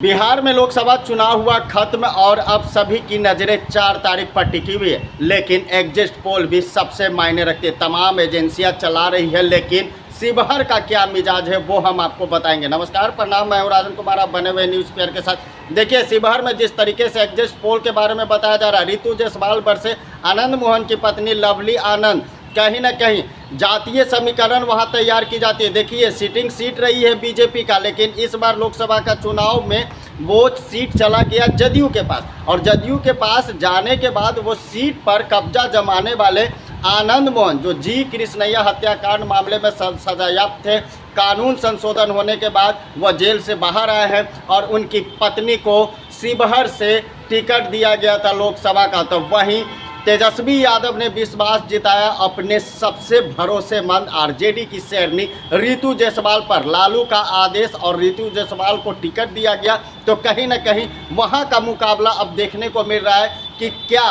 बिहार में लोकसभा चुनाव हुआ खत्म और अब सभी की नज़रें 4 तारीख पर टिकी हुई है। लेकिन एग्जिट पोल भी सबसे मायने रखती है। तमाम एजेंसियां चला रही है, लेकिन शिवहर का क्या मिजाज है वो हम आपको बताएंगे। नमस्कार, प्रणाम, मैं हूं राजन कुमार, आप बने हुए न्यूज़ पेयर के साथ। देखिए, शिवहर में जिस तरीके से एग्जिट पोल के बारे में बताया जा रहा है, रितु जायसवाल वर्सेस आनंद मोहन की पत्नी लवली आनंद, कहीं ना कहीं जातीय समीकरण वहां तैयार की जाती है। देखिए, सिटिंग सीट रही है बीजेपी का, लेकिन इस बार लोकसभा का चुनाव में वो सीट चला गया जदयू के पास, और जदयू के पास जाने के बाद वो सीट पर कब्जा जमाने वाले आनंद मोहन, जो जी कृष्णैया हत्याकांड मामले में सजायाफ्त थे, कानून संशोधन होने के बाद वह जेल से बाहर आए हैं और उनकी पत्नी को शिवहर से टिकट दिया गया था लोकसभा का। तो वहीं तेजस्वी यादव ने विश्वास जताया अपने सबसे भरोसेमंद आरजेडी की शेरनी रितु जायसवाल पर। लालू का आदेश और रितु जायसवाल को टिकट दिया गया, तो कहीं ना कहीं वहां का मुकाबला अब देखने को मिल रहा है कि क्या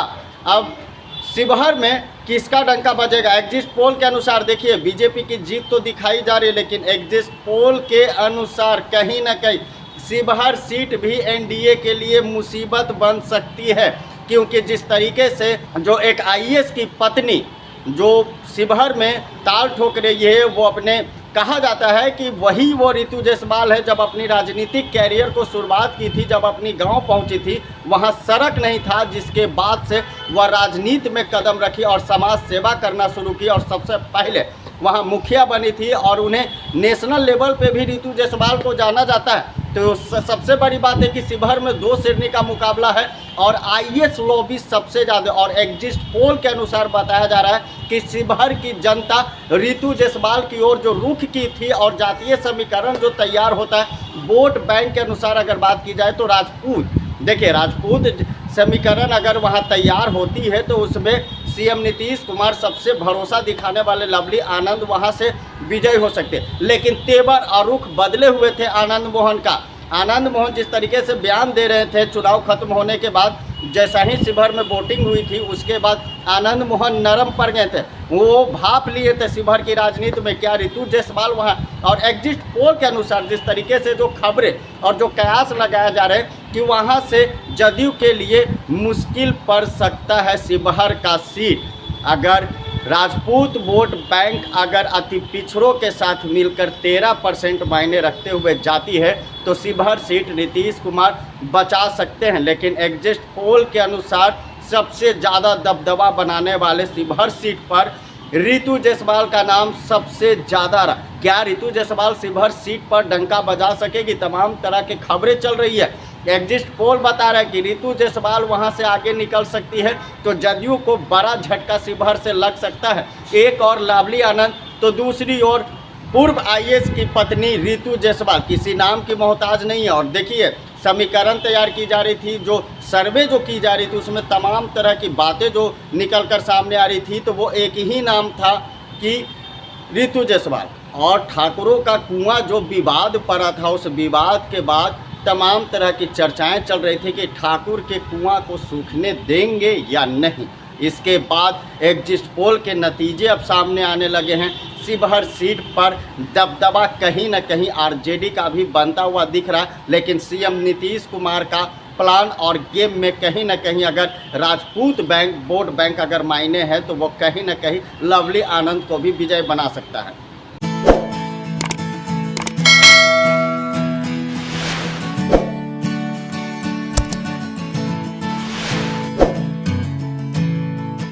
अब शिवहर में किसका डंका बजेगा। एग्जिट पोल के अनुसार देखिए, बीजेपी की जीत तो दिखाई जा रही है, लेकिन एग्जिट पोल के अनुसार कहीं ना कहीं शिवहर सीट भी एनडीए के लिए मुसीबत बन सकती है, क्योंकि जिस तरीके से जो एक आईएएस की पत्नी जो शिवहर में ताल ठोक रही है, वो अपने कहा जाता है कि वही वो रितु जायसवाल है। जब अपनी राजनीतिक कैरियर को शुरुआत की थी, जब अपनी गांव पहुंची थी, वहां सड़क नहीं था, जिसके बाद से वह राजनीति में कदम रखी और समाज सेवा करना शुरू की, और सबसे पहले वहां मुखिया बनी थी, और उन्हें नेशनल लेवल पे भी रितु जायसवाल को जाना जाता है। तो सबसे बड़ी बात है कि शिवहर में 2 शेरनी का मुकाबला है और आईएएस लॉबी सबसे ज़्यादा, और एग्जिट पोल के अनुसार बताया जा रहा है कि शिवहर की जनता रितु जायसवाल की ओर जो रुख की थी, और जातीय समीकरण जो तैयार होता है वोट बैंक के अनुसार अगर बात की जाए तो राजपूत, देखिए राजपूत समीकरण अगर वहाँ तैयार होती है तो उसमें सीएम नीतीश कुमार सबसे भरोसा दिखाने वाले लवली आनंद वहां से विजयी हो सकते। लेकिन तेवर और रुख बदले हुए थे आनंद मोहन का। आनंद मोहन जिस तरीके से बयान दे रहे थे चुनाव खत्म होने के बाद, जैसा ही शिवहर में वोटिंग हुई थी उसके बाद आनंद मोहन नरम पड़ गए थे, वो भाप लिए थे शिवहर की राजनीति में क्या रितु जायसवाल वहाँ। और एग्जिट पोल के अनुसार जिस तरीके से जो खबरें और जो कयास लगाया जा रहे हैं कि वहाँ से जदयू के लिए मुश्किल पड़ सकता है शिवहर का सीट, अगर राजपूत वोट बैंक अगर अति पिछड़ों के साथ मिलकर 13% मायने रखते हुए जाती है तो शिवहर सीट नीतीश कुमार बचा सकते हैं। लेकिन एग्जिट पोल के अनुसार सबसे ज़्यादा दबदबा बनाने वाले शिवहर सीट पर रितु जायसवाल का नाम सबसे ज़्यादा रहा। क्या रितु जायसवाल शिवहर सीट पर डंका बजा सकेगी? तमाम तरह की खबरें चल रही है। एग्जिट पोल बता रहा है कि रितु जायसवाल वहां से आगे निकल सकती है, तो जदयू को बड़ा झटका शिवहर से लग सकता है। एक और लवली आनंद, तो दूसरी ओर पूर्व आईएएस की पत्नी रितु जायसवाल किसी नाम की मोहताज नहीं है। और देखिए, समीकरण तैयार की जा रही थी, जो सर्वे जो की जा रही थी उसमें तमाम तरह की बातें जो निकल कर सामने आ रही थी, तो वो एक ही नाम था कि रितु जायसवाल। और ठाकुरों का कुआं जो विवाद पड़ा था, उस विवाद के बाद तमाम तरह की चर्चाएं चल रही थी कि ठाकुर के कुआं को सूखने देंगे या नहीं। इसके बाद एग्जिट पोल के नतीजे अब सामने आने लगे हैं। शिवहर सीट पर दबदबा कहीं ना कहीं आरजेडी का भी बनता हुआ दिख रहा है, लेकिन सीएम नीतीश कुमार का प्लान और गेम में कहीं ना कहीं अगर राजपूत बैंक वोट बैंक अगर मायने है तो वो कहीं ना कहीं लवली आनंद को भी विजय बना सकता है।